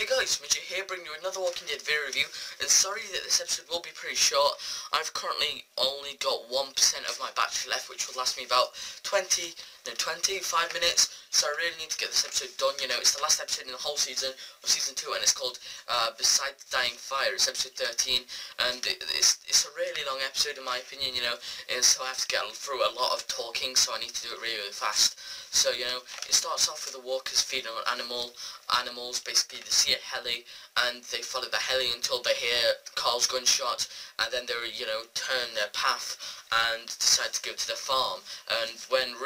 guys, Midget here, bringing you another Walking Dead video review, and sorry that this episode will be pretty short. I've currently only got 1% of my battery left, which will last me about 25 minutes, so I really need to get this episode done. You know, it's the last episode in the whole season of Season 2, and it's called Beside the Dying Fire. It's episode 13, and it's a really long episode in my opinion, you know, and so I have to get through a lot of talking, so I need to do it really, really fast. So, you know, it starts off with the walkers feeding on animals. Basically they see a heli and they follow the heli until they hear Carl's gunshot, and then they, you know, turn their path and decide to go to the farm. And when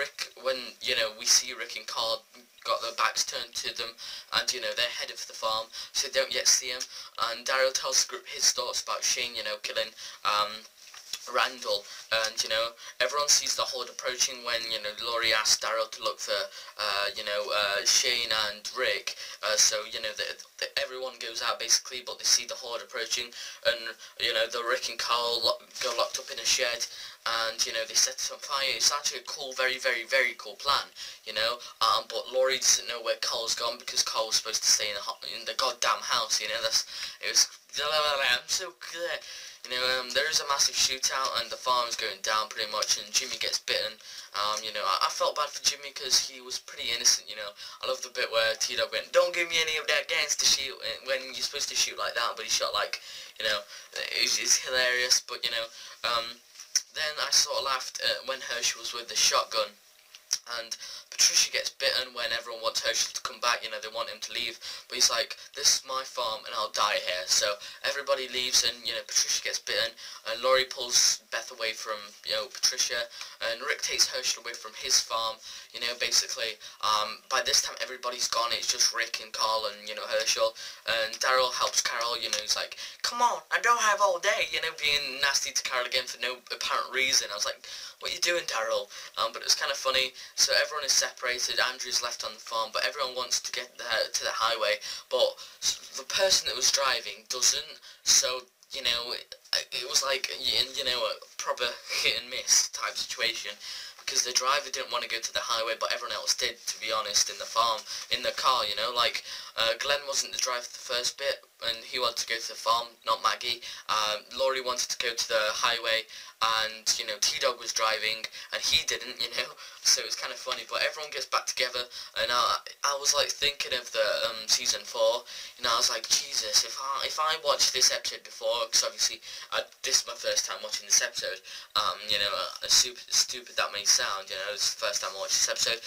you know, we see Rick and Carl got their backs turned to them, and you know, they're headed for the farm, so they don't yet see him. And Daryl tells the group his thoughts about Shane, you know, killing Randall, and you know, everyone sees the horde approaching when, you know, Laurie asks Daryl to look for Shane and Rick, so you know, everyone goes out basically, but they see the horde approaching, and you know, the Rick and Carl go locked up in a shed, and you know, they set some fire. It's actually a cool, very, very, very cool plan, you know, but Laurie doesn't know where Carl's gone, because Carl was supposed to stay in the goddamn house, you know. I'm so clear. You know, there is a massive shootout and the farm is going down pretty much, and Jimmy gets bitten. You know, I felt bad for Jimmy because he was pretty innocent, you know. I love the bit where T-Dog went, "Don't give me any of that gangster shit," when you're supposed to shoot like that, but he shot like, you know, it's hilarious. But, you know, then I sort of laughed when Hershey was with the shotgun. And Patricia gets bitten when everyone wants Herschel to come back. You know, they want him to leave, but he's like, "This is my farm and I'll die here." So everybody leaves, and you know, Patricia gets bitten, and Laurie pulls Beth away from, you know, Patricia, and Rick takes Herschel away from his farm. You know, basically, by this time everybody's gone. It's just Rick and Carl and, you know, Herschel, and Daryl helps Carol. You know, he's like, "Come on, I don't have all day," you know, being nasty to Carol again for no apparent reason. I was like, "What are you doing, Daryl?" But it was kind of funny. So everyone is separated. Andrew's left on the farm, but everyone wants to get to the highway, but the person that was driving doesn't. So, you know, it was like, you know, a proper hit and miss type situation, because the driver didn't want to go to the highway, but everyone else did, to be honest, in the car, you know. Like, Glenn wasn't the driver the first bit, and he wanted to go to the farm, not Maggie. Laurie wanted to go to the highway, and, you know, T-Dog was driving, and he didn't, you know, so it's kind of funny. But everyone gets back together, and I was, like, thinking of the, Season 4, you know, I was like, Jesus, if I watched this episode before, because obviously, this is my first time watching this episode, you know, stupid that may sound, you know, it's the first time I watched this episode.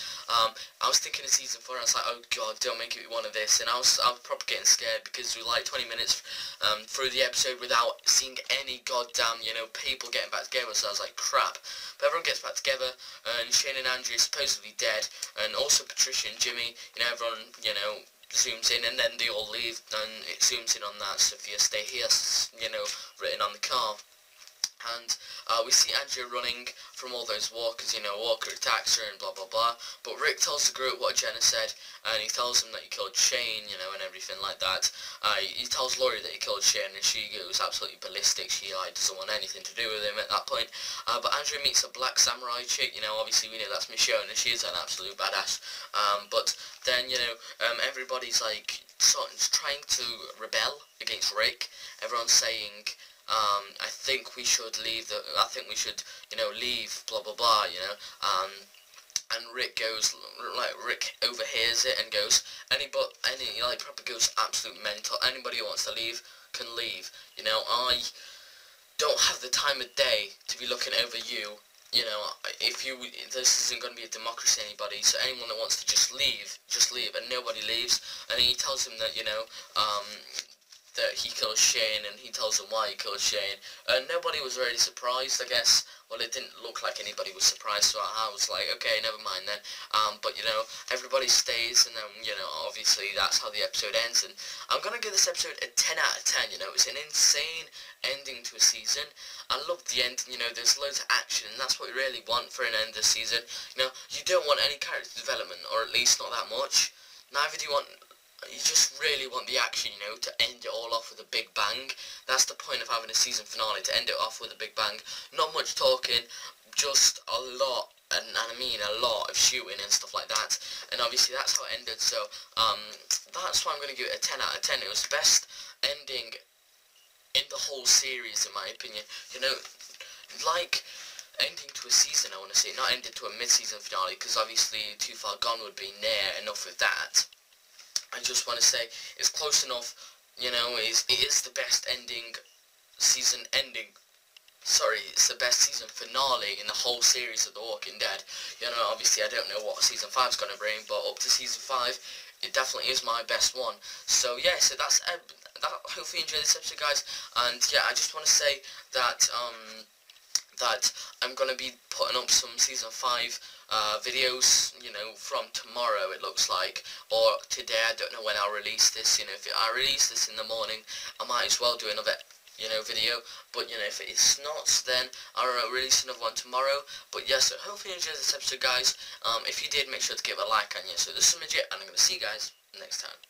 I was thinking of Season 4, and I was like, oh god, don't make it one of this, and I was probably getting scared, because we were like 20 minutes through the episode without seeing any goddamn, you know, people getting back together, so I was like, crap. But everyone gets back together, and Shane and Andrea are supposedly dead, and also Patricia and Jimmy, you know, everyone, you know, zooms in, and then they all leave, and it zooms in on that Sophia stay here, you know, written on the car. And we see Andrea running from all those walkers, you know, Walker attacks her and blah blah blah. But Rick tells the group what Jenna said, and he tells them that he killed Shane, you know, and everything like that. He tells Laurie that he killed Shane, and she goes absolutely ballistic. She, like, doesn't want anything to do with him at that point. But Andrea meets a black samurai chick, you know, obviously we know that's Michonne, and she is an absolute badass. But then, you know, everybody's like sort of trying to rebel against Rick. Everyone's saying, I think we should leave, you know, leave, blah blah blah, you know, and Rick goes, like, Rick overhears it and goes, like, probably goes absolute mental. Anybody who wants to leave can leave, you know. I don't have the time of day to be looking over you, you know. This isn't going to be a democracy, anybody, so anyone that wants to just leave, and nobody leaves. And he tells him that, you know, that he kills Shane, and he tells them why he killed Shane, and nobody was really surprised, I guess. Well, it didn't look like anybody was surprised, so I was like, okay, never mind then. But, you know, everybody stays, and then, you know, obviously that's how the episode ends, and I'm gonna give this episode a 10 out of 10, you know. It's an insane ending to a season. I love the ending, you know, there's loads of action, and that's what we really want for an end of the season. You know, you don't want any character development, or at least not that much. Neither do you want... You just really want the action, you know, to end it all off with a big bang. That's the point of having a season finale, to end it off with a big bang. Not much talking, just a lot and I mean a lot of shooting and stuff like that, and obviously that's how it ended. So that's why I'm going to give it a 10 out of 10. It was the best ending in the whole series, in my opinion. You know, like ending to a season, I want to say, not ending to a mid-season finale, because obviously Too Far Gone would be near enough with that. I just want to say it's close enough. You know, it is the best season ending. Sorry, it's the best season finale in the whole series of The Walking Dead. You know, obviously I don't know what season 5 is going to bring, but up to season 5, it definitely is my best one. So yeah, so that's hopefully you enjoyed this episode, guys. And yeah, I just want to say that that I'm going to be putting up some season 5 videos, you know, from tomorrow, it looks like, or today. I don't know when I'll release this. You know, if I release this in the morning, I might as well do another, you know, video. But you know, if it's not, then I'll release another one tomorrow. But yeah, so hopefully you enjoyed this episode, guys. If you did, make sure to give it a like, and yeah, so this is Legit, and I'm going to see you guys next time.